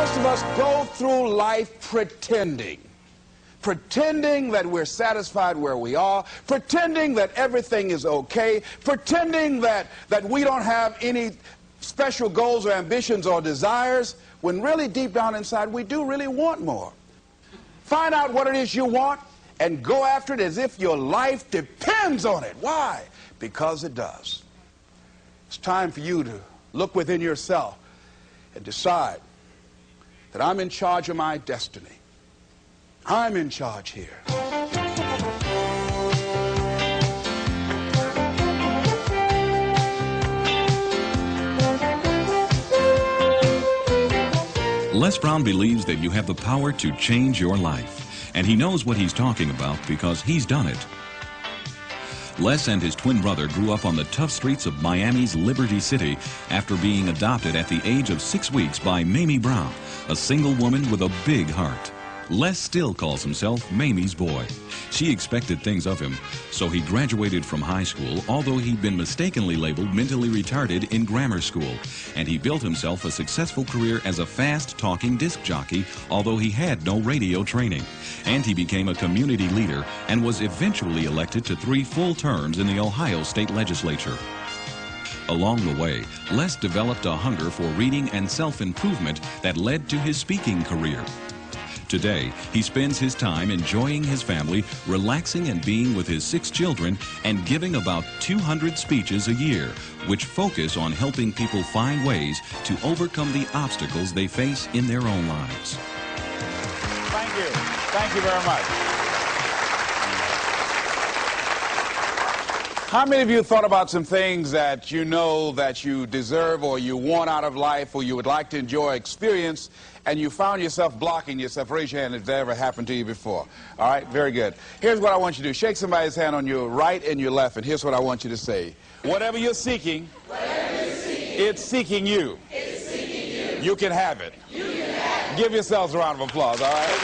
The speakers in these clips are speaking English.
Most of us go through life pretending that we're satisfied where we are, pretending that everything is okay, pretending that we don't have any special goals or ambitions or desires, when really deep down inside we do really want more. Find out what it is you want and go after it as if your life depends on it. Why? Because it does. It's time for you to look within yourself and decide that I'm in charge of my destiny. I'm in charge here. Les Brown believes that you have the power to change your life, and he knows what he's talking about because he's done it. Les and his twin brother grew up on the tough streets of Miami's Liberty City after being adopted at the age of 6 weeks by Mamie Brown, a single woman with a big heart. Les still calls himself Mamie's boy. She expected things of him, so he graduated from high school, although he'd been mistakenly labeled mentally retarded in grammar school. And he built himself a successful career as a fast-talking disc jockey, although he had no radio training. And he became a community leader and was eventually elected to 3 full terms in the Ohio State Legislature. Along the way, Les developed a hunger for reading and self-improvement that led to his speaking career. Today, he spends his time enjoying his family, relaxing and being with his 6 children, and giving about 200 speeches a year, which focus on helping people find ways to overcome the obstacles they face in their own lives. Thank you. Thank you very much. How many of you thought about some things that you know that you deserve or you want out of life or you would like to enjoy, experience, and you found yourself blocking yourself? Raise your hand if that ever happened to you before. All right, very good. Here's what I want you to do. Shake somebody's hand on your right and your left, and here's what I want you to say. Whatever you're seeking, it's seeking you. It's seeking you. You can have it. You can have it. Give yourselves a round of applause, all right?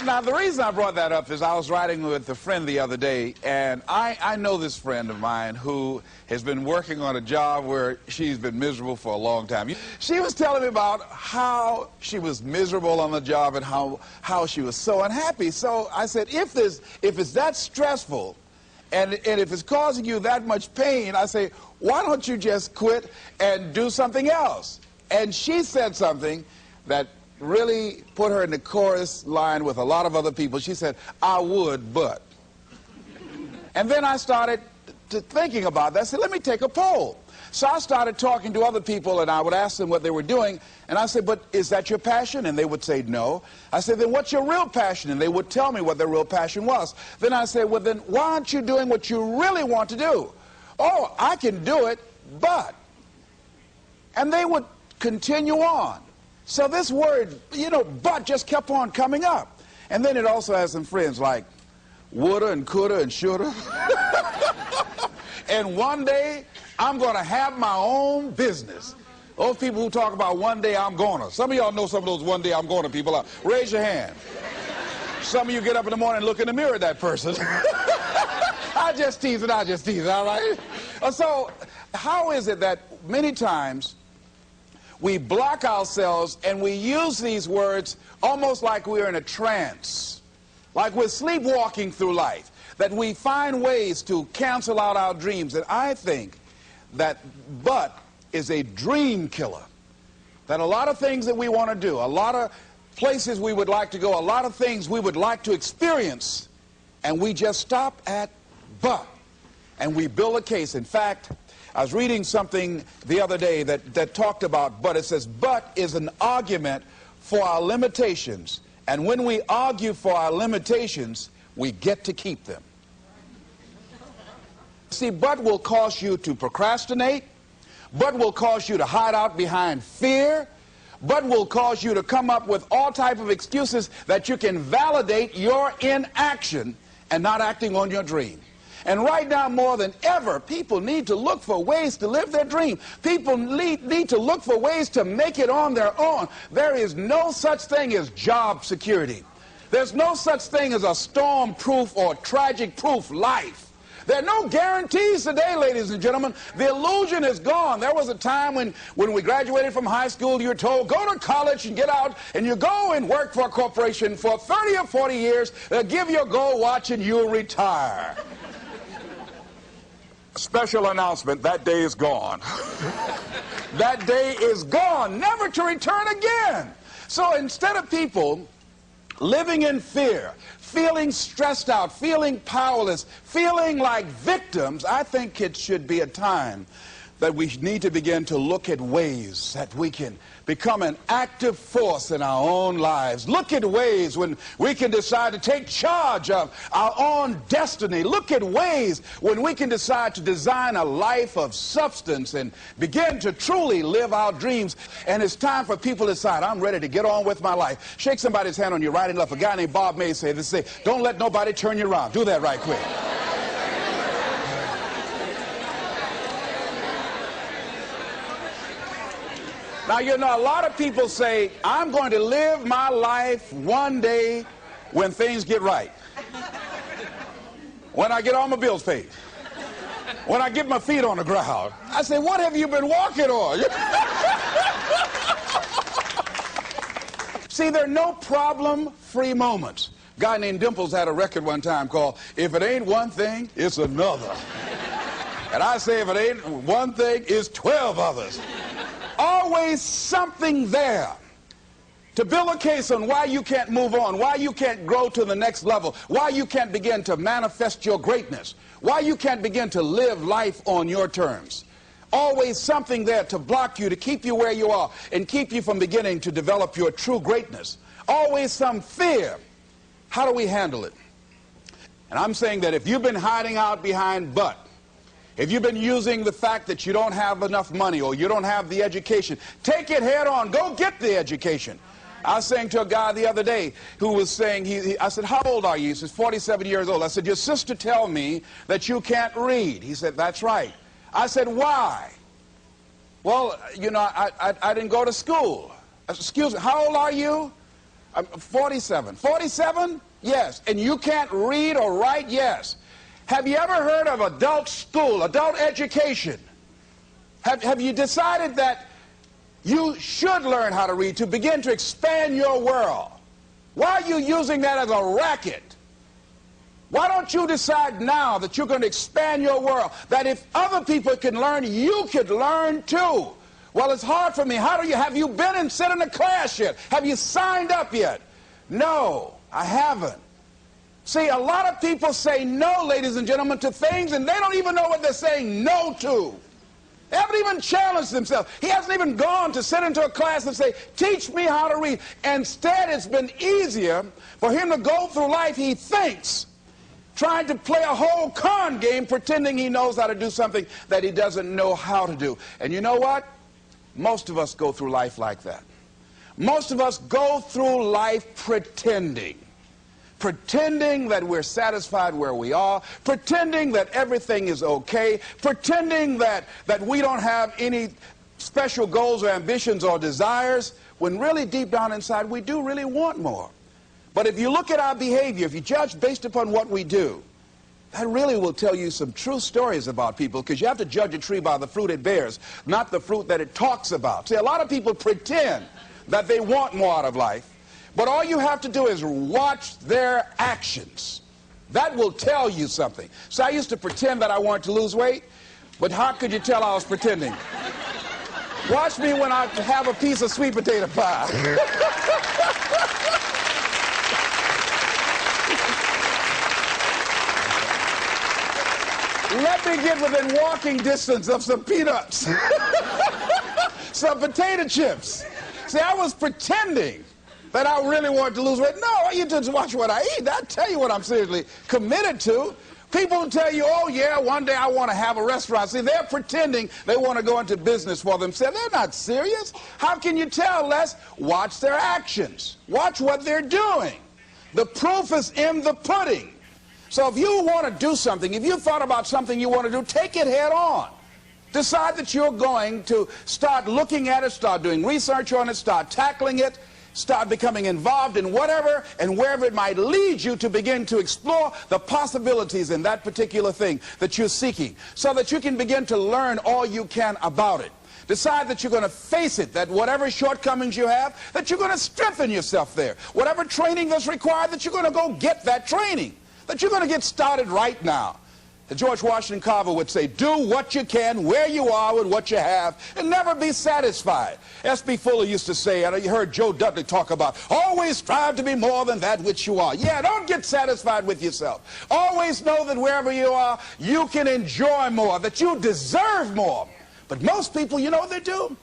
Now, the reason I brought that up is I was riding with a friend the other day, and I know this friend of mine who has been working on a job where she's been miserable for a long time. She was telling me about how she was miserable on the job and how she was so unhappy. So I said, if it's that stressful and if it's causing you that much pain, I say, why don't you just quit and do something else? And she said something that really put her in the chorus line with a lot of other people. She said, I would, but. And then I started thinking about that. I said, let me take a poll. So I started talking to other people, and I would ask them what they were doing. And I said, but is that your passion? And they would say no. I said, then what's your real passion? And they would tell me what their real passion was. Then I said, well, then why aren't you doing what you really want to do? Oh, I can do it, but. And they would continue on. So this word, but just kept on coming up. And then it also has some friends like woulda and coulda and shoulda. And one day, I'm going to have my own business. Those people who talk about one day I'm gonna. Some of y'all know some of those one day I'm gonna people. Raise your hand. Some of you get up in the morning and look in the mirror at that person. I just tease it, all right? So how is it that many times we block ourselves and we use these words almost like we're in a trance, like we're sleepwalking through life, that we find ways to cancel out our dreams? And I think that but is a dream killer, that a lot of things that we want to do, a lot of places we would like to go, a lot of things we would like to experience, and we just stop at but, and we build a case. In fact, I was reading something the other day that talked about but. It says, but is an argument for our limitations. And when we argue for our limitations, we get to keep them. See, but will cause you to procrastinate. But will cause you to hide out behind fear. But will cause you to come up with all type of excuses that you can validate your inaction and not acting on your dream. And right now, more than ever, people need to look for ways to live their dream. People need to look for ways to make it on their own. There is no such thing as job security. There's no such thing as a storm-proof or tragic-proof life. There are no guarantees today, ladies and gentlemen. The illusion is gone. There was a time when we graduated from high school, you were told, go to college and get out, and you go and work for a corporation for 30 or 40 years. They'll give you a gold watch and you'll retire. Special announcement, that day is gone. That day is gone, never to return again. So instead of people living in fear, feeling stressed out, feeling powerless, feeling like victims, I think it should be a time that we need to begin to look at ways that we can become an active force in our own lives. Look at ways when we can decide to take charge of our own destiny. Look at ways when we can decide to design a life of substance and begin to truly live our dreams. And it's time for people to decide, I'm ready to get on with my life. Shake somebody's hand on your right and left. A guy named Bob May said this, don't let nobody turn you around. Do that right quick. Now, you know, a lot of people say, I'm going to live my life one day when things get right. When I get all my bills paid. When I get my feet on the ground. I say, what have you been walking on? See, there are no problem-free moments. A guy named Dimples had a record one time called, If It Ain't One Thing, It's Another. And I say, if it ain't one thing, it's 12 others. Always something there to build a case on why you can't move on, why you can't grow to the next level, why you can't begin to manifest your greatness, why you can't begin to live life on your terms. Always something there to block you, to keep you where you are, and keep you from beginning to develop your true greatness. Always some fear. How do we handle it? And I'm saying that if you've been hiding out behind but, if you've been using the fact that you don't have enough money or you don't have the education, take it head on. Go get the education. I was saying to a guy the other day who was saying, I said, how old are you? He says, 47 years old. I said, your sister tell me that you can't read. He said, that's right. I said, why? Well, you know, I didn't go to school. I said, excuse me, how old are you? I'm 47. 47? Yes. And you can't read or write? Yes. Have you ever heard of adult school, adult education? Have you decided that you should learn how to read to begin to expand your world? Why are you using that as a racket? Why don't you decide now that you're going to expand your world, that if other people can learn, you could learn too? Well, it's hard for me. Have you been and sit in a class yet? Have you signed up yet? No, I haven't. See, a lot of people say no, ladies and gentlemen, to things, and they don't even know what they're saying no to. They haven't even challenged themselves. He hasn't even gone to sit into a class and say, teach me how to read. Instead, it's been easier for him to go through life, he thinks, trying to play a whole con game, pretending he knows how to do something that he doesn't know how to do. And you know what? Most of us go through life like that. Most of us go through life pretending that we're satisfied where we are, pretending that everything is okay, pretending that we don't have any special goals or ambitions or desires, when really deep down inside we do really want more. But if you look at our behavior, if you judge based upon what we do, that really will tell you some true stories about people, because you have to judge a tree by the fruit it bears, not the fruit that it talks about. See, a lot of people pretend that they want more out of life, but all you have to do is watch their actions. That will tell you something. So I used to pretend that I wanted to lose weight, but how could you tell I was pretending? Watch me when I have a piece of sweet potato pie. Let me get within walking distance of some peanuts, some potato chips. See, I was pretending that I really wanted to lose weight. No, all you do is watch what I eat. I'll tell you what I'm seriously committed to. People tell you, oh yeah, one day I want to have a restaurant. See, they're pretending they want to go into business for themselves. They're not serious. How can you tell, Les? Watch their actions. Watch what they're doing. The proof is in the pudding. So if you want to do something, if you thought about something you want to do, take it head on. Decide that you're going to start looking at it, start doing research on it, start tackling it, Start becoming involved in whatever and wherever it might lead you to begin to explore the possibilities in that particular thing that you're seeking, so that you can begin to learn all you can about it. Decide that you're going to face it, that whatever shortcomings you have, that you're going to strengthen yourself there. Whatever training that's required, that you're going to go get that training, that you're going to get started right now. George Washington Carver would say, do what you can where you are with what you have and never be satisfied. S.B. Fuller used to say, and you heard Joe Dudley talk about, always strive to be more than that which you are. Yeah, don't get satisfied with yourself. Always know that wherever you are, you can enjoy more, that you deserve more. But most people, you know what they do?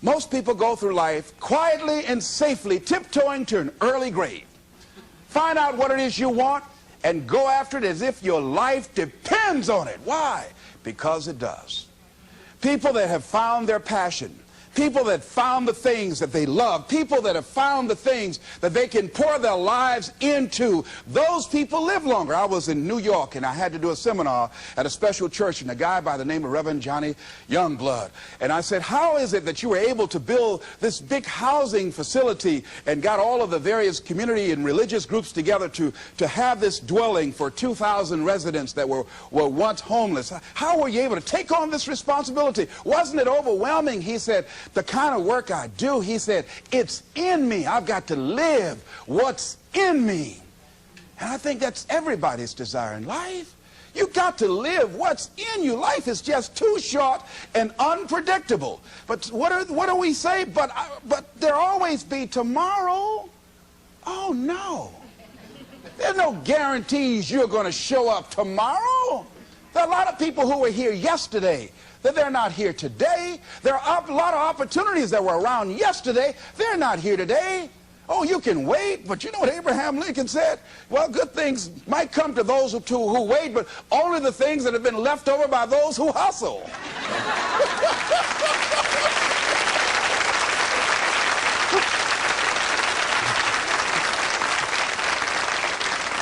Most people go through life quietly and safely tiptoeing to an early grave. Find out what it is you want and go after it as if your life depends on it. Why? Because it does. People that have found their passion, people that found the things that they love, people that have found the things that they can pour their lives into, those people live longer. I was in New York and I had to do a seminar at a special church, and a guy by the name of Reverend Johnny Youngblood. And I said, how is it that you were able to build this big housing facility and got all of the various community and religious groups together to have this dwelling for 2,000 residents that were once homeless? How were you able to take on this responsibility? Wasn't it overwhelming? He said, the kind of work I do, he said, it's in me. I've got to live what's in me. And I think that's everybody's desire in life. You've got to live what's in you. Life is just too short and unpredictable. But what do we say? But there'll always be tomorrow. Oh, no. There's no guarantees you're going to show up tomorrow. There are a lot of people who were here yesterday that they're not here today. There are a lot of opportunities that were around yesterday. They're not here today. Oh, you can wait, but you know what Abraham Lincoln said? Well, good things might come to those who wait, but only the things that have been left over by those who hustle.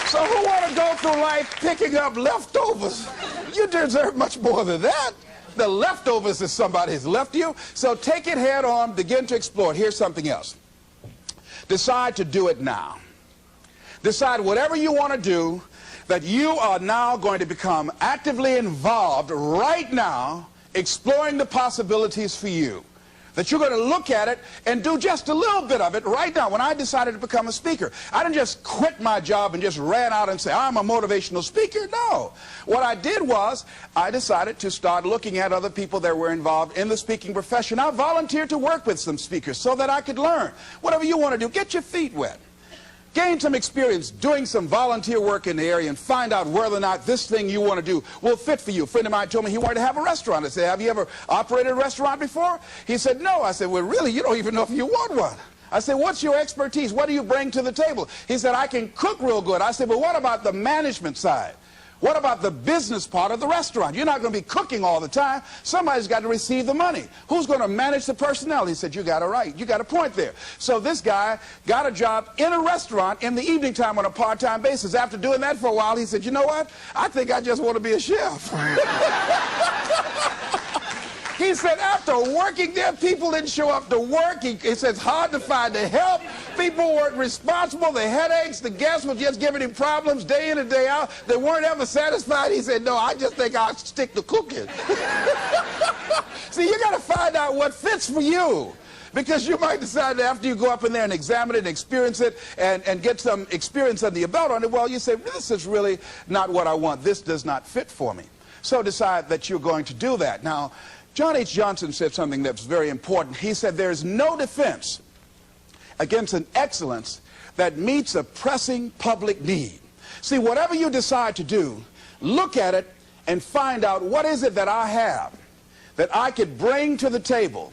So who want to go through life picking up leftovers? You deserve much more than that. The leftovers is somebody has left you. So take it head on, begin to explore it. Here's something else. Decide to do it now. Decide whatever you want to do, that you are now going to become actively involved right now, exploring the possibilities for you. That you're going to look at it and do just a little bit of it right now. When I decided to become a speaker, I didn't just quit my job and just ran out and say, I'm a motivational speaker. No. What I did was, I decided to start looking at other people that were involved in the speaking profession. I volunteered to work with some speakers so that I could learn. Whatever you want to do, get your feet wet. Gain some experience doing some volunteer work in the area and find out whether or not this thing you want to do will fit for you. A friend of mine told me he wanted to have a restaurant. I said, have you ever operated a restaurant before? He said, no. I said, well, really, you don't even know if you want one. I said, what's your expertise? What do you bring to the table? He said, I can cook real good. I said, well, what about the management side? What about the business part of the restaurant? You're not going to be cooking all the time. Somebody's got to receive the money. Who's going to manage the personnel? He said, you got it right. You got a point there. So this guy got a job in a restaurant in the evening time on a part-time basis. After doing that for a while, he said, you know what? I think I just want to be a chef. He said after working there, people didn't show up to work. He said it's hard to find the help. People weren't responsible. The headaches, the guests were just giving him problems day in and day out. They weren't ever satisfied. He said, no, I just think I'll stick to cooking. See, you got to find out what fits for you. Because you might decide that after you go up in there and examine it and experience it and get some experience under your belt on it, well, you say, this is really not what I want. This does not fit for me. So decide that you're going to do that. Now, John H. Johnson said something that's very important. He said, there's no defense against an excellence that meets a pressing public need. See, whatever you decide to do, look at it and find out what is it that I have that I could bring to the table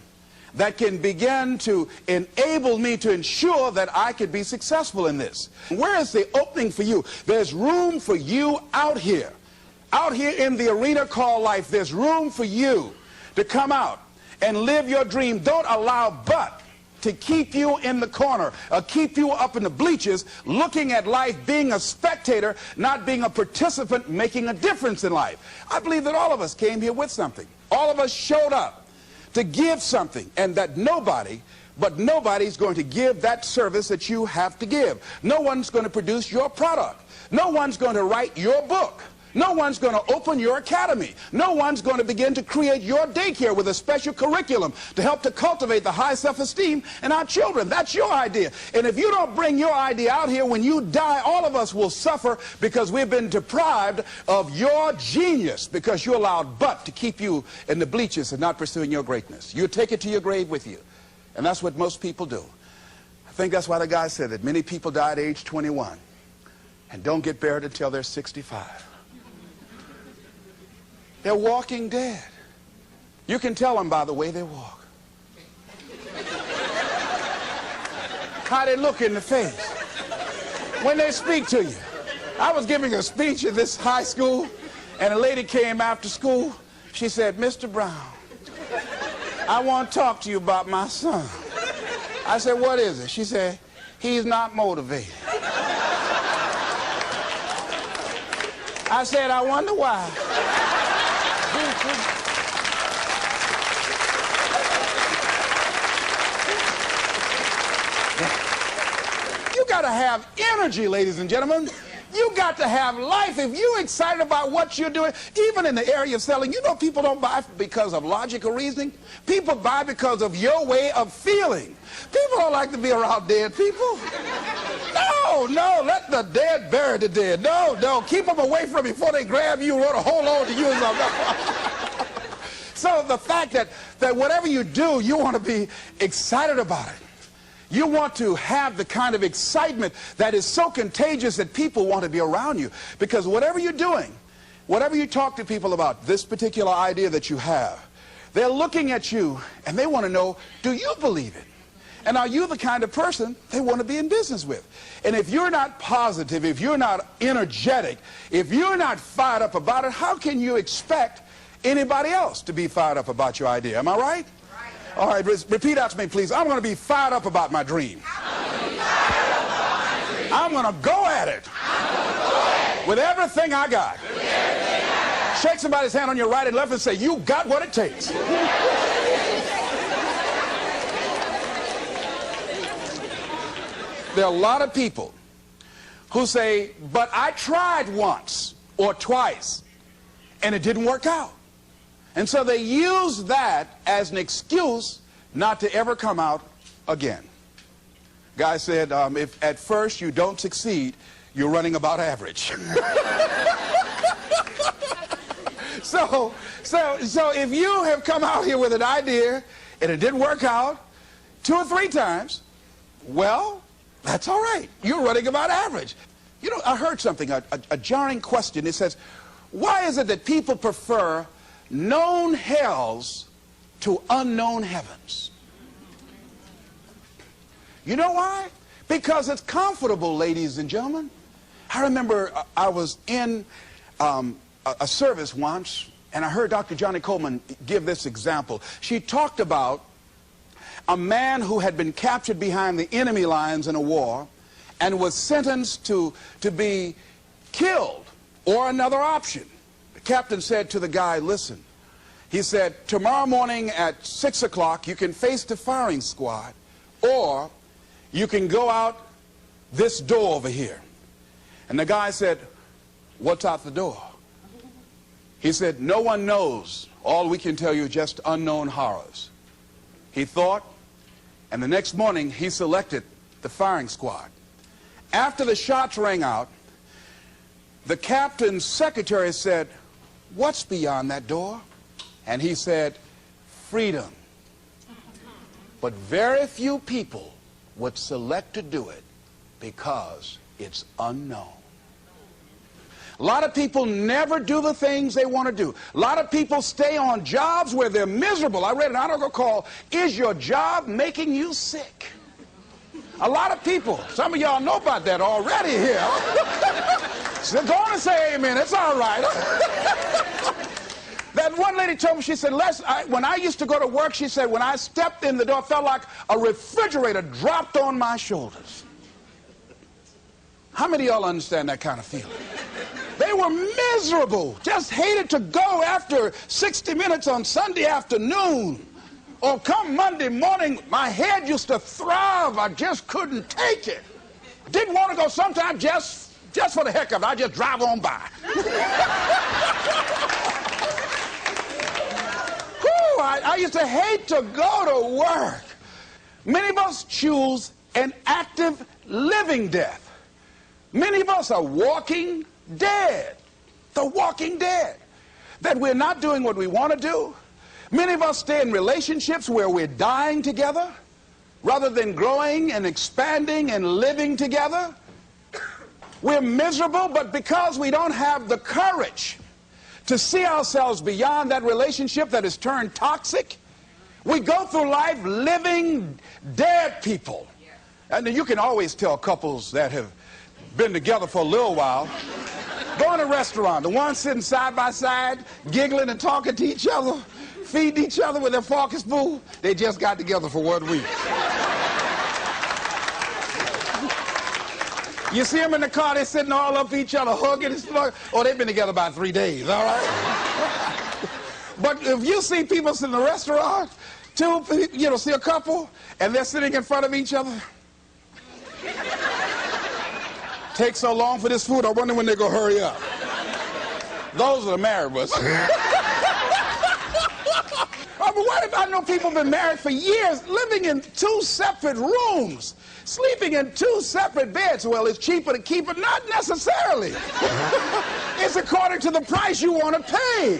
that can begin to enable me to ensure that I could be successful in this. Where is the opening for you? There's room for you out here. Out here in the arena called life, there's room for you to come out and live your dream. Don't allow but to keep you in the corner or keep you up in the bleachers looking at life, being a spectator, not being a participant, making a difference in life. I believe that all of us came here with something. All of us showed up to give something, and that nobody but nobody's going to give that service that you have to give. No one's going to produce your product. No one's going to write your book. No one's going to open your academy. No one's going to begin to create your daycare with a special curriculum to help to cultivate the high self-esteem in our children. That's your idea. And if you don't bring your idea out here, when you die, all of us will suffer because we've been deprived of your genius because you allowed butt to keep you in the bleachers and not pursuing your greatness. You take it to your grave with you. And that's what most people do. I think that's why the guy said that many people die at age 21 and don't get buried until they're 65. They're walking dead. You can tell them by the way they walk. How they look in the face. When they speak to you. I was giving a speech at this high school, and a lady came after school. She said, "Mr. Brown, I want to talk to you about my son." I said, "What is it?" She said, "He's not motivated." I said, "I wonder why." You got to have energy, ladies and gentlemen. You got to have life. If you're excited about what you're doing, even in the area of selling, you know people don't buy because of logical reasoning. People buy because of your way of feeling. People don't like to be around dead people. No, let the dead bury the dead. No, keep them away from you before they grab you and want to hold on to you. So the fact that whatever you do, you want to be excited about it. You want to have the kind of excitement that is so contagious that people want to be around you. Because whatever you're doing, whatever you talk to people about, this particular idea that you have, they're looking at you and they want to know, do you believe it? And are you the kind of person they want to be in business with? And if you're not positive, if you're not energetic, if you're not fired up about it, how can you expect anybody else to be fired up about your idea? Am I right? All right, repeat after me, please. I'm going to be fired up about my dream. I'm going to go at it with everything I got. Shake somebody's hand on your right and left and say, "You got what it takes." There are a lot of people who say, "But I tried once or twice and it didn't work out." And so they use that as an excuse not to ever come out again. Guy said, if at first you don't succeed, you're running about average. So if you have come out here with an idea and it didn't work out 2 or 3 times, well, that's all right. You're running about average. You know, I heard something, a jarring question. It says, why is it that people prefer known hells to unknown heavens? You know why? Because it's comfortable, ladies and gentlemen. I remember I was in a service once, and I heard Dr. Johnny Coleman give this example. She talked about a man who had been captured behind the enemy lines in a war and was sentenced to be killed or another option. The captain said to the guy, "Listen," he said, "tomorrow morning at 6 o'clock you can face the firing squad, or you can go out this door over here." And the guy said, "What's out the door?" He said, "No one knows. All we can tell you is just unknown horrors." He thought, and the next morning he selected the firing squad. After the shots rang out, the captain's secretary said, "What's beyond that door?" And he said, "Freedom." But very few people would select to do it because it's unknown. A lot of people never do the things they want to do. A lot of people stay on jobs where they're miserable. I read an article called, "Is Your Job Making You Sick?" A lot of people, some of y'all know about that already here. So go on and say amen. It's all right. That one lady told me, she said, when I used to go to work, she said, when I stepped in the door, it felt like a refrigerator dropped on my shoulders. How many of y'all understand that kind of feeling? They were miserable, just hated to go after 60 minutes on Sunday afternoon Or come Monday morning, my head used to throb. I just couldn't take it. Didn't want to go. Sometimes just for the heck of it, I just drive on by. Whew, I used to hate to go to work. Many of us choose an active living death. Many of us are walking dead. The walking dead. That we're not doing what we want to do. Many of us stay in relationships where we're dying together rather than growing and expanding and living together. We're miserable, but because we don't have the courage to see ourselves beyond that relationship that has turned toxic, we go through life living dead people. And you can always tell couples that have been together for a little while. Go in a restaurant, the ones sitting side by side, giggling and talking to each other, feeding each other with their fork and spoon, they just got together for 1 week. You see them in the car, they're sitting all up each other, hugging and slugging. Oh, they've been together about 3 days, all right? But if you see people sitting in a restaurant, see a couple, and they're sitting in front of each other. Takes so long for this food, I wonder when they're going to hurry up. Those are the married ones. But what if I know people have been married for years, living in 2 separate rooms, sleeping in 2 separate beds? Well, it's cheaper to keep it. Not necessarily. It's according to the price you want to pay.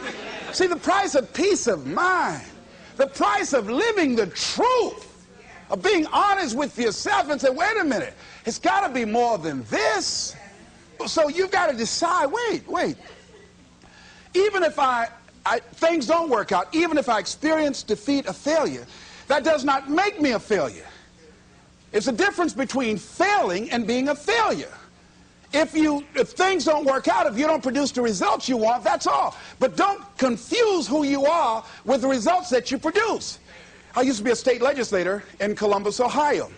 See, the price of peace of mind, the price of living the truth, of being honest with yourself and say, wait a minute, it's got to be more than this. So you've got to decide, wait. Even if things don't work out, even if I experience defeat or failure, that does not make me a failure. It's a difference between failing and being a failure. If things don't work out, if you don't produce the results you want, that's all. But don't confuse who you are with the results that you produce. I used to be a state legislator in Columbus, Ohio.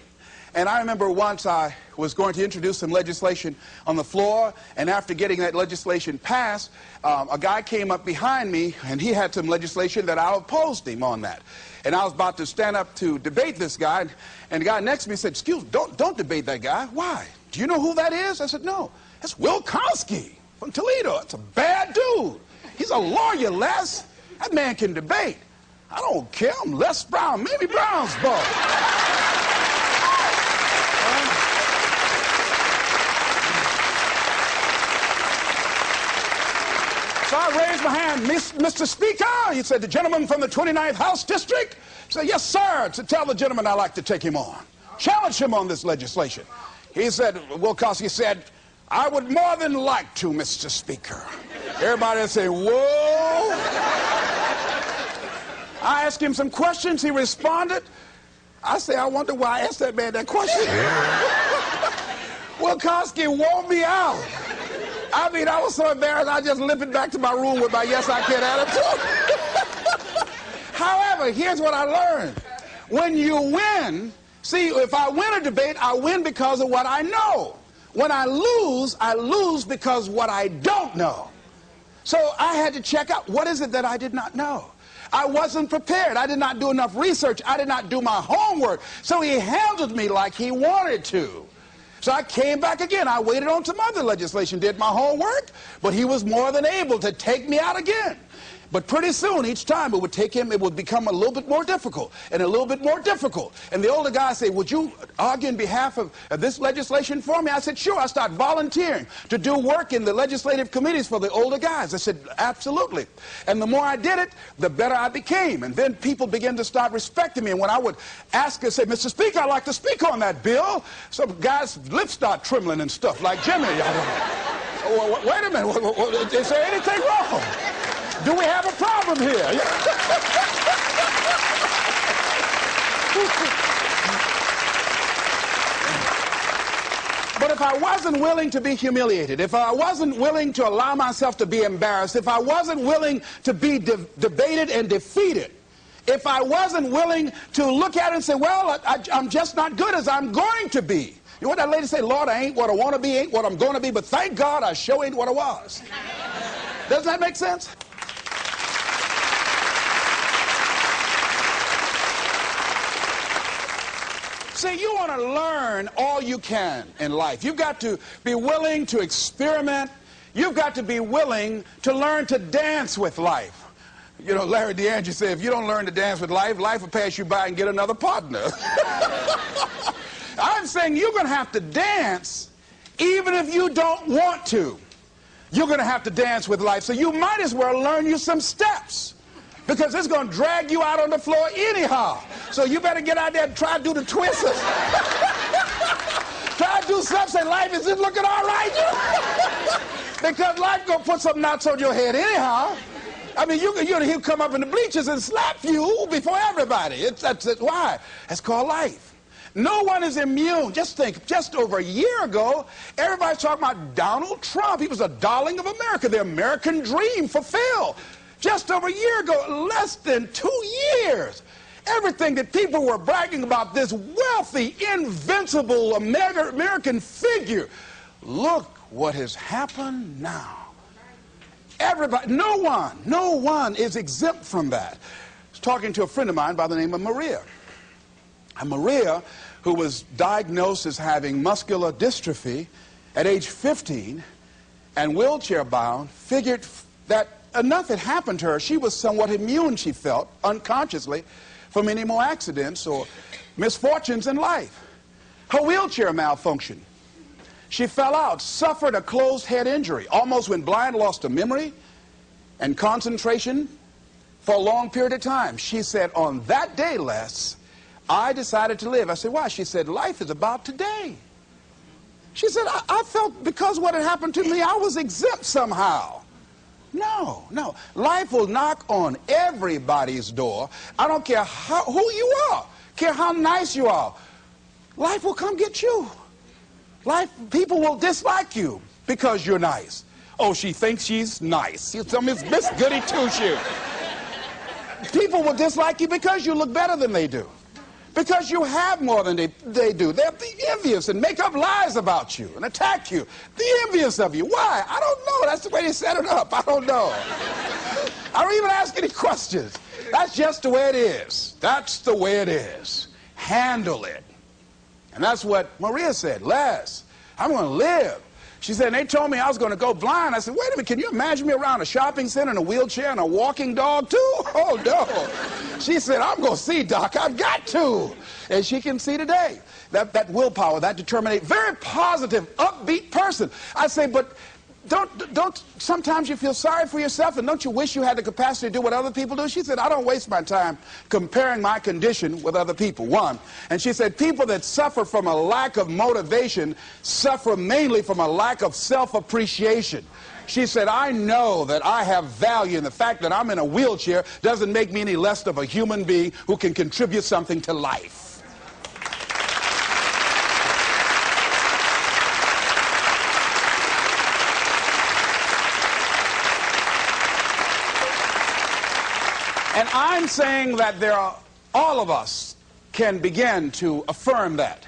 And I remember once I was going to introduce some legislation on the floor, and after getting that legislation passed, a guy came up behind me, and he had some legislation that I opposed him on that. And I was about to stand up to debate this guy, and the guy next to me said, excuse me, don't debate that guy. Why? Do you know who that is? I said, no. That's Will Kosky from Toledo. That's a bad dude. He's a lawyer, Les. That man can debate. I don't care. I'm Les Brown, Mamie Brown's boy. So I raised my hand, Mr. Speaker. He said, the gentleman from the 29th House District? I said, yes, sir. To tell the gentleman I'd like to take him on. Challenge him on this legislation. He said, Will Kosky said, I would more than like to, Mr. Speaker. Everybody would say, whoa. I asked him some questions. He responded. I say, I wonder why I asked that man that question. Will Kosky wore me out. I mean, I was so embarrassed, I just limped back to my room with my yes, I can attitude. However, here's what I learned. When you win, see, if I win a debate, I win because of what I know. When I lose because what I don't know. So I had to check out, what is it that I did not know? I wasn't prepared. I did not do enough research. I did not do my homework. So he handled me like he wanted to. So I came back again. I waited on some other legislation, did my homework, but he was more than able to take me out again. But pretty soon, each time it would become a little bit more difficult and a little bit more difficult. And the older guy said, would you argue in behalf of this legislation for me? I said, sure. I started volunteering to do work in the legislative committees for the older guys. I said, absolutely. And the more I did it, the better I became. And then people began to start respecting me. And when I would ask and say, Mr. Speaker, I'd like to speak on that bill, some guys' lips start trembling and stuff, like Jimmy. Wait a minute. Is there anything wrong? Do we have a problem here? But if I wasn't willing to be humiliated, if I wasn't willing to allow myself to be embarrassed, if I wasn't willing to be debated and defeated, if I wasn't willing to look at it and say, well, I'm just not good as I'm going to be. You know what that lady say? Lord, I ain't what I want to be, ain't what I'm going to be, but thank God I sure ain't what I was. Doesn't that make sense? See, you want to learn all you can in life. You've got to be willing to experiment. You've got to be willing to learn to dance with life. You know, Larry DeAndre said, if you don't learn to dance with life, life will pass you by and get another partner. I'm saying you're going to have to dance even if you don't want to. You're going to have to dance with life. So you might as well learn you some steps, because it's going to drag you out on the floor anyhow. So you better get out there and try to do the twisters. Try to do something. Say, life is just looking all right. Because life going to put some knots on your head anyhow. I mean, he'll come up in the bleachers and slap you before everybody. That's why. That's called life. No one is immune. Just think, just over a year ago, everybody's talking about Donald Trump. He was a darling of America, the American dream fulfilled. Just over a year ago, less than 2 years, everything that people were bragging about, this wealthy, invincible American figure, look what has happened now. Everybody, no one is exempt from that. I was talking to a friend of mine by the name of Maria. And Maria, who was diagnosed as having muscular dystrophy at age 15 and wheelchair bound, figured that enough had happened to her. She was somewhat immune, she felt, unconsciously, from any more accidents or misfortunes in life. Her wheelchair malfunctioned. She fell out, suffered a closed head injury, almost went blind, lost her memory and concentration for a long period of time. She said, on that day, Les, I decided to live. I said, why? She said, life is about today. She said, I felt because what had happened to me, I was exempt somehow. No. Life will knock on everybody's door. I don't care who you are, care how nice you are. Life will come get you. People will dislike you because you're nice. Oh, she thinks she's nice. She's some Miss Goody Two-Shoe. People will dislike you because you look better than they do. Because you have more than they do. They'll be envious and make up lies about you and attack you. Be envious of you. Why? I don't know. That's the way they set it up. I don't know. I don't even ask any questions. That's just the way it is. That's the way it is. Handle it. And that's what Maria said. Les, I'm going to live. She said, and they told me I was going to go blind. I said, wait a minute, can you imagine me around a shopping center in a wheelchair and a walking dog too? Oh, no. She said, I'm going to see, Doc. I've got to. And she can see today. That willpower, that determination, very positive, upbeat person. I say, but don't sometimes you feel sorry for yourself, and don't you wish you had the capacity to do what other people do? She said, I don't waste my time comparing my condition with other people, one. And she said, people that suffer from a lack of motivation suffer mainly from a lack of self-appreciation. She said, I know that I have value, and the fact that I'm in a wheelchair doesn't make me any less of a human being who can contribute something to life. And I'm saying that all of us can begin to affirm that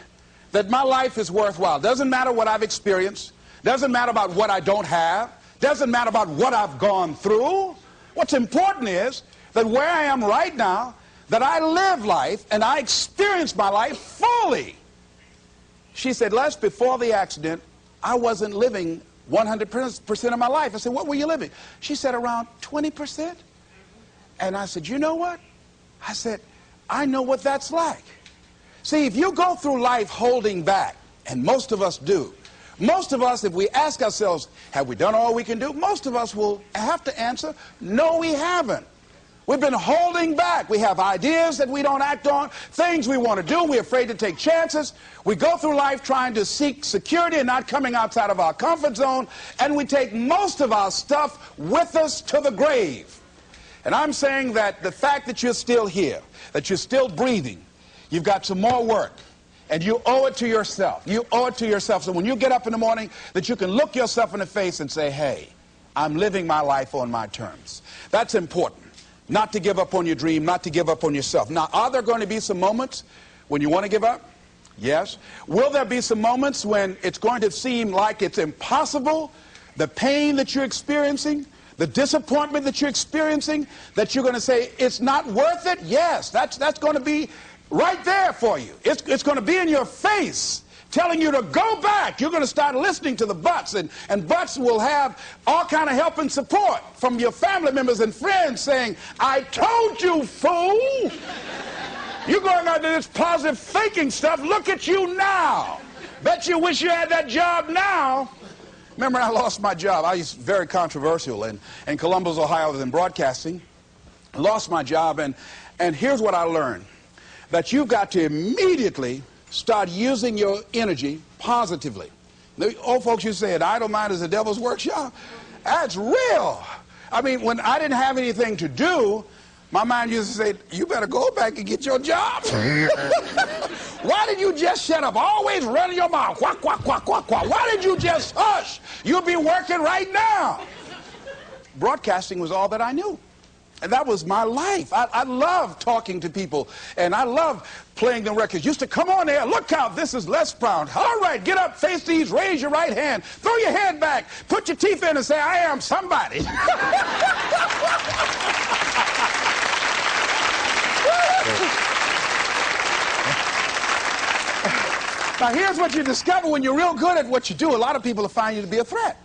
my life is worthwhile. Doesn't matter what I've experienced. Doesn't matter about what I don't have. Doesn't matter about what I've gone through. What's important is that where I am right now, that I live life and I experience my life fully. She said, Les, before the accident, I wasn't living 100% of my life. I said, what were you living? She said, around 20%. And I said, you know what? I said, I know what that's like. See, if you go through life holding back, and most of us do, most of us, if we ask ourselves, have we done all we can do? Most of us will have to answer, no, we haven't. We've been holding back. We have ideas that we don't act on, things we want to do. We're afraid to take chances. We go through life trying to seek security and not coming outside of our comfort zone, and we take most of our stuff with us to the grave. And I'm saying that the fact that you're still here, that you're still breathing, you've got some more work, and you owe it to yourself. You owe it to yourself. So when you get up in the morning, that you can look yourself in the face and say, hey, I'm living my life on my terms. That's important. Not to give up on your dream, not to give up on yourself. Now, are there going to be some moments when you want to give up? Yes. Will there be some moments when it's going to seem like it's impossible? The pain that you're experiencing, the disappointment that you're experiencing, that you're going to say, it's not worth it? Yes, that's going to be right there for you. It's going to be in your face, telling you to go back. You're going to start listening to the buts, and buts will have all kind of help and support from your family members and friends saying, I told you, fool. You're going on to this positive thinking stuff. Look at you now. Bet you wish you had that job now. Remember, I lost my job. I was very controversial in Columbus, Ohio. I was in broadcasting. Lost my job, and here's what I learned. That you've got to immediately start using your energy positively. The old folks used to say, an idle mind is the devil's workshop. That's real. I mean, when I didn't have anything to do, my mind used to say, you better go back and get your job. Why did you just shut up? Always running your mouth. Quack, quack, quack, quack, quack. Why did you just hush? You'll be working right now. Broadcasting was all that I knew. And that was my life. I love talking to people, and I love playing the records. Used to come on there, look out, this is Les Brown. All right, get up, face these, raise your right hand, throw your head back, put your teeth in and say, I am somebody. Now here's what you discover when you're real good at what you do. A lot of people will find you to be a threat.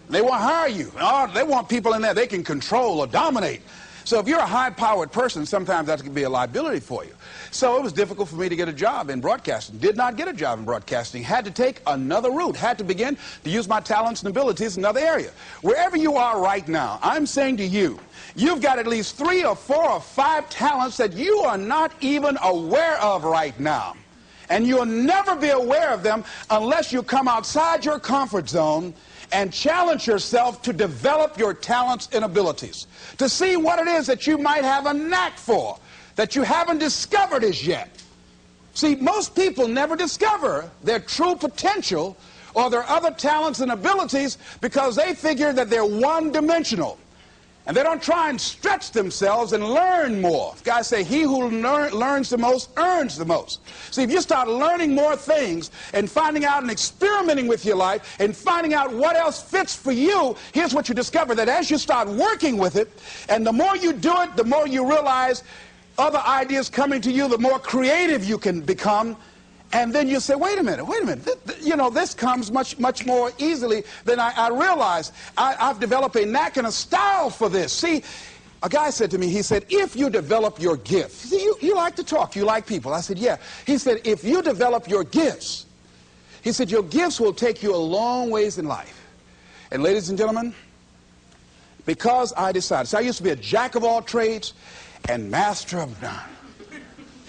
They won't hire you. Oh, they want people in there they can control or dominate. So if you're a high-powered person, sometimes that can be a liability for you. So it was difficult for me to get a job in broadcasting. Did not get a job in broadcasting. Had to take another route. Had to begin to use my talents and abilities in another area. Wherever you are right now, I'm saying to you, you've got at least 3 or 4 or 5 talents that you are not even aware of right now. And you'll never be aware of them unless you come outside your comfort zone and challenge yourself to develop your talents and abilities, to see what it is that you might have a knack for, that you haven't discovered as yet. See, most people never discover their true potential or their other talents and abilities because they figure that they're one-dimensional. And they don't try and stretch themselves and learn more. Guys say, he who learns the most earns the most. See, if you start learning more things and finding out and experimenting with your life and finding out what else fits for you, here's what you discover, that as you start working with it, and the more you do it, the more you realize other ideas coming to you, the more creative you can become. And then you say, wait a minute, you know, this comes much more easily than I realized. I've developed a knack and a style for this. See, a guy said to me, he said, if you develop your gift, see, you like to talk, you like people. I said, yeah. He said, if you develop your gifts, he said, your gifts will take you a long ways in life. And ladies and gentlemen, because I decided, so I used to be a jack of all trades and master of none.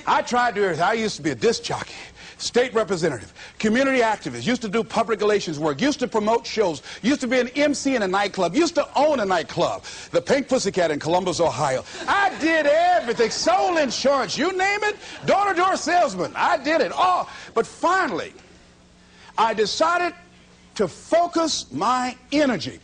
I tried to do everything. I used to be a disc jockey, state representative, community activist, used to do public relations work, used to promote shows, used to be an MC in a nightclub, used to own a nightclub, the Pink Pussycat in Columbus, Ohio. I did everything, sold insurance, you name it, door-to-door salesman. I did it all. But finally, I decided to focus my energy.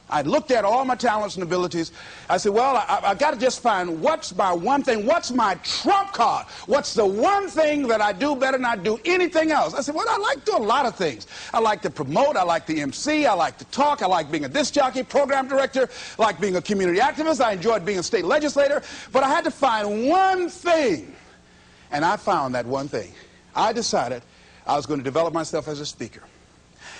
I looked at all my talents and abilities. I said, well, I've got to just find what's my one thing, what's my trump card, what's the one thing that I do better than I do anything else. I said, well, I like to do a lot of things. I like to promote, I like to MC, I like to talk, I like being a disc jockey, program director, I like being a community activist, I enjoyed being a state legislator, but I had to find one thing, and I found that one thing. I decided I was going to develop myself as a speaker.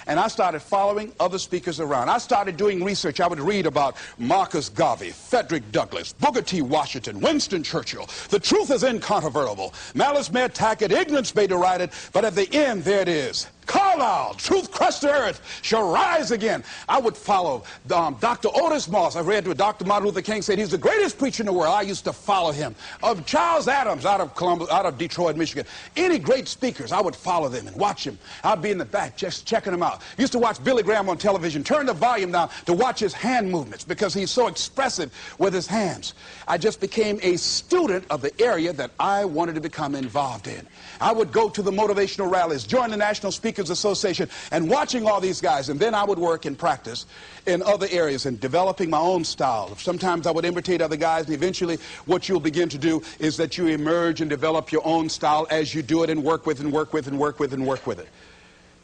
And I started following other speakers around. I started doing research. I would read about Marcus Garvey, Frederick Douglass, Booker T. Washington, Winston Churchill. The truth is incontrovertible. Malice may attack it, ignorance may deride it, but at the end, there it is. Carlyle, truth crushed to earth, shall rise again. I would follow Dr. Otis Moss. I read what Dr. Martin Luther King said. He's the greatest preacher in the world. I used to follow him. Of Charles Adams out of Columbus, out of Detroit, Michigan. Any great speakers, I would follow them and watch them. I'd be in the back just checking them out. Used to watch Billy Graham on television, turn the volume down to watch his hand movements because he's so expressive with his hands. I just became a student of the area that I wanted to become involved in. I would go to the motivational rallies, join the National Speakers Association, and watching all these guys, and then I would work and practice in other areas and developing my own style. Sometimes I would imitate other guys, and eventually what you'll begin to do is that you emerge and develop your own style as you do it and work with and work with and work with and work with it.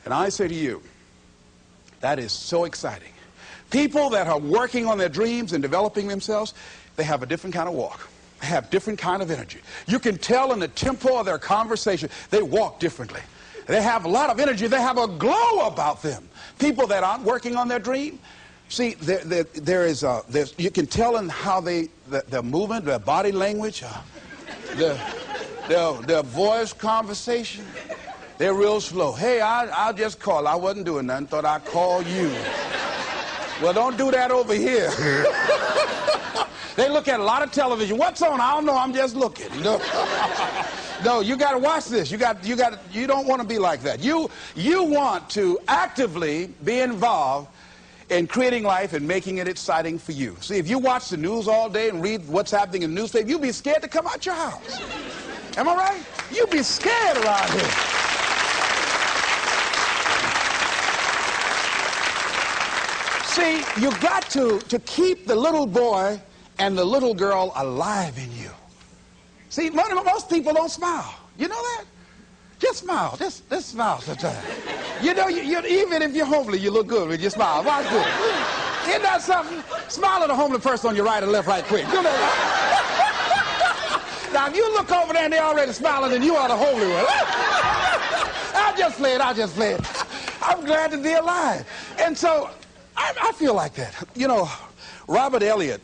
And I say to you, that is so exciting. People that are working on their dreams and developing themselves, they have a different kind of walk. have different kind of energy. You can tell in the tempo of their conversation, they walk differently. They have a lot of energy. They have a glow about them. People that aren't working on their dream, see, you can tell in how their movement, their body language, their voice conversation, they're real slow. Hey, I'll just call. I wasn't doing nothing. Thought I'd call you. Well, don't do that over here. They look at a lot of television. What's on? I don't know. I'm just looking. You know? No, you got to watch this. You don't want to be like that. You want to actively be involved in creating life and making it exciting for you. See, if you watch the news all day and read what's happening in the newspaper, you'll be scared to come out your house. Am I right? You'll be scared around here. See, you got to keep the little boy and the little girl alive in you. See, most people don't smile. You know that? Just smile. Just smile sometimes. You know, even if you're homely, you look good when you smile. Watch this. Isn't that something? Smile at a homely person on your right and left right quick. You know that? Now, if you look over there and they're already smiling, then you are the holy one. I'll just play it. I'm glad to be alive. And so, I feel like that. You know, Robert Elliott,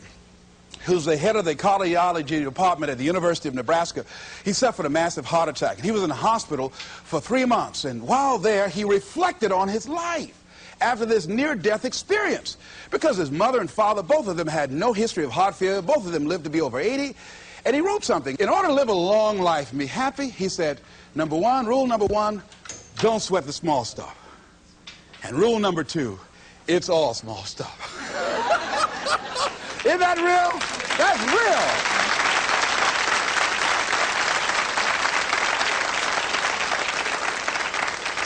who's the head of the cardiology department at the University of Nebraska, he suffered a massive heart attack. And he was in the hospital for 3 months. And while there, he reflected on his life after this near-death experience. Because his mother and father, both of them had no history of heart failure. Both of them lived to be over 80. And he wrote something. In order to live a long life and be happy, he said, rule number one, don't sweat the small stuff. And rule number two, it's all small stuff. Isn't that real? That's real.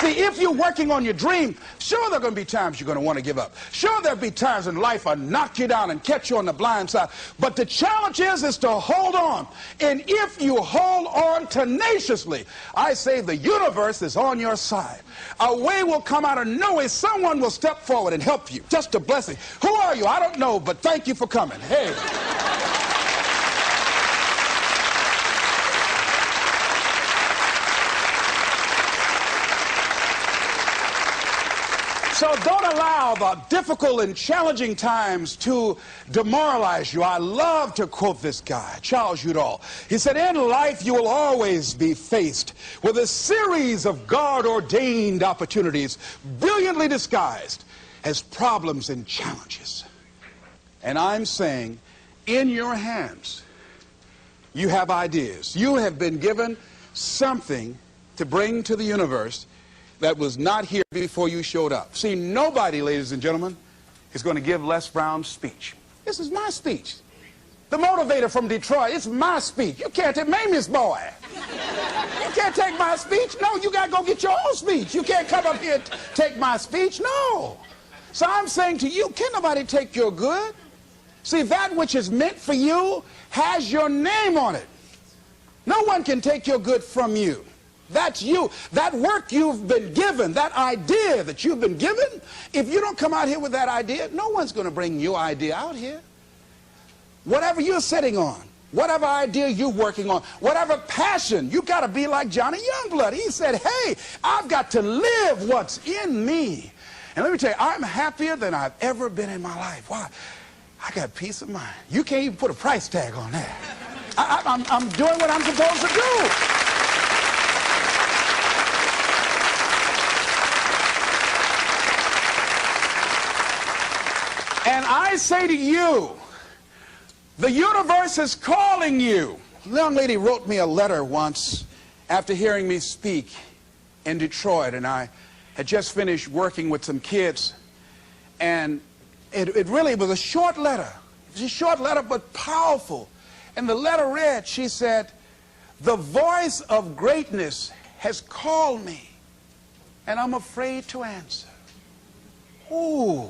See, if you're working on your dream, sure there are going to be times you're going to want to give up. Sure there'll be times in life I'll knock you down and catch you on the blind side. But the challenge is to hold on. And if you hold on tenaciously, I say the universe is on your side. A way will come out of nowhere. Someone will step forward and help you. Just a blessing. Who are you? I don't know, but thank you for coming. Hey. So don't allow the difficult and challenging times to demoralize you. I love to quote this guy, Charles Udall. He said, in life you will always be faced with a series of God-ordained opportunities, brilliantly disguised as problems and challenges. And I'm saying, in your hands, you have ideas. You have been given something to bring to the universe that was not here before you showed up. See, nobody, ladies and gentlemen, is going to give Les Brown's speech. This is my speech. The motivator from Detroit, it's my speech. You can't take Mamie's boy. You can't take my speech. No, you got to go get your own speech. You can't come up here and take my speech. No. So I'm saying to you, can't nobody take your good? See, that which is meant for you has your name on it. No one can take your good from you. That's you. That work you've been given, that idea that you've been given, if you don't come out here with that idea, no one's going to bring your idea out here. Whatever you're sitting on, whatever idea you're working on, whatever passion, you got to be like Johnny Youngblood. He said, hey, I've got to live what's in me. And let me tell you, I'm happier than I've ever been in my life. Why? I got peace of mind. You can't even put a price tag on that. I'm doing what I'm supposed to do. And I say to you, the universe is calling you. A young lady wrote me a letter once after hearing me speak in Detroit, and I had just finished working with some kids, and it really was a short letter. It was a short letter, but powerful. And the letter read, she said, the voice of greatness has called me, and I'm afraid to answer. Ooh.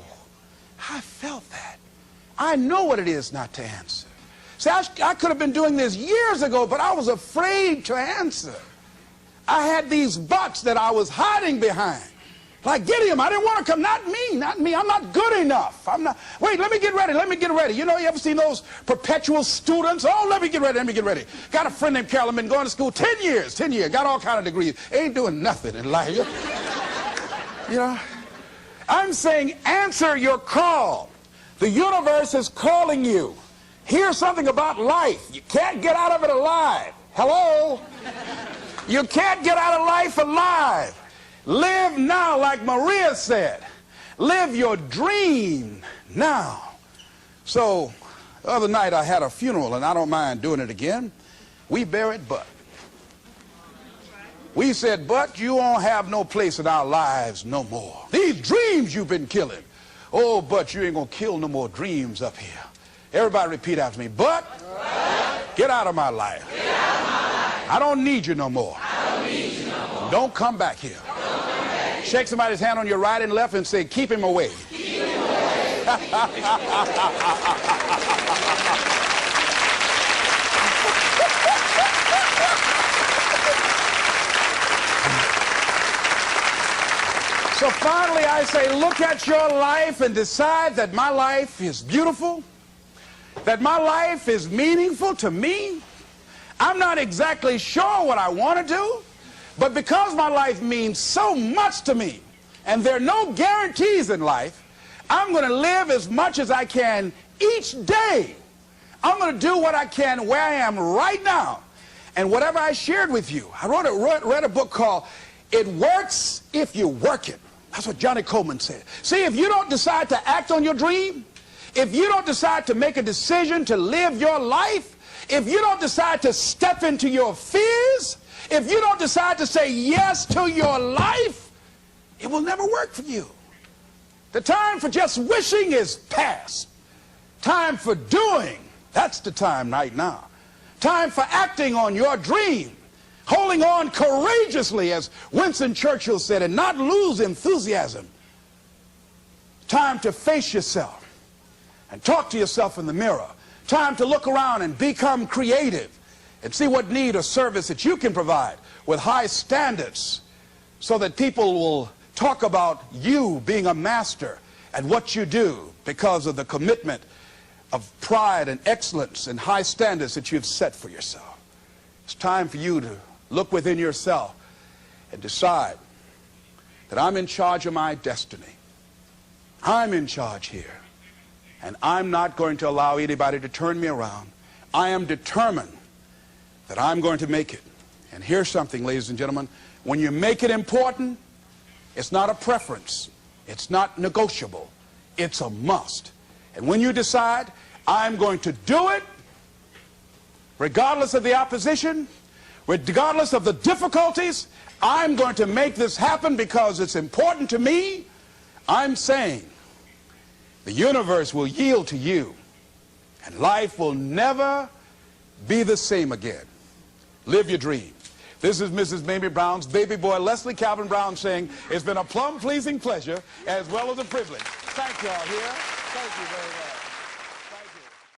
I felt that. I know what it is not to answer. See, I could have been doing this years ago, but I was afraid to answer. I had these buts that I was hiding behind. Like Gideon, I didn't want to come. Not me, not me. I'm not good enough. I'm not. Wait, let me get ready. Let me get ready. You know, you ever seen those perpetual students? Oh, let me get ready. Let me get ready. Got a friend named Carolyn, been going to school 10 years. Got all kind of degrees. Ain't doing nothing in life. You know, I'm saying answer your call. The universe is calling you. Here's something about life. You can't get out of it alive. Hello? You can't get out of life alive. Live now, like Maria said. Live your dream now. So, the other night I had a funeral, and I don't mind doing it again. We buried Bud. We said, Bud, you won't have no place in our lives no more. These dreams you've been killing. Oh, Bud, you ain't gonna kill no more dreams up here. Everybody repeat after me. Bud, get out of my life. I don't need you no more. Don't come back here. Shake somebody's hand on your right and left and say, keep him away. Keep him away. So finally I say, look at your life and decide that my life is beautiful, that my life is meaningful to me. I'm not exactly sure what I want to do, but because my life means so much to me, and there are no guarantees in life, I'm going to live as much as I can each day. I'm going to do what I can where I am right now. And whatever I shared with you, I read a book called It Works If You Work It. That's what Johnny Coleman said. See, if you don't decide to act on your dream, if you don't decide to make a decision to live your life, if you don't decide to step into your fears, if you don't decide to say yes to your life, it will never work for you. The time for just wishing is past. Time for doing, that's the time right now. Time for acting on your dream, holding on courageously, as Winston Churchill said, and not lose enthusiasm. Time to face yourself and talk to yourself in the mirror. Time to look around and become creative and see what need or service that you can provide with high standards so that people will talk about you being a master at what you do because of the commitment of pride and excellence and high standards that you've set for yourself. It's time for you to look within yourself and decide that I'm in charge of my destiny. I'm in charge here. And I'm not going to allow anybody to turn me around. I am determined that I'm going to make it. And here's something, ladies and gentlemen. When you make it important, it's not a preference. It's not negotiable. It's a must. And when you decide, I'm going to do it, regardless of the opposition, regardless of the difficulties, I'm going to make this happen because it's important to me. I'm saying the universe will yield to you, and life will never be the same again. Live your dream. This is Mrs. Mamie Brown's baby boy, Leslie Calvin Brown, saying it's been a plumb pleasing pleasure as well as a privilege. Thank you all here. Thank you very much.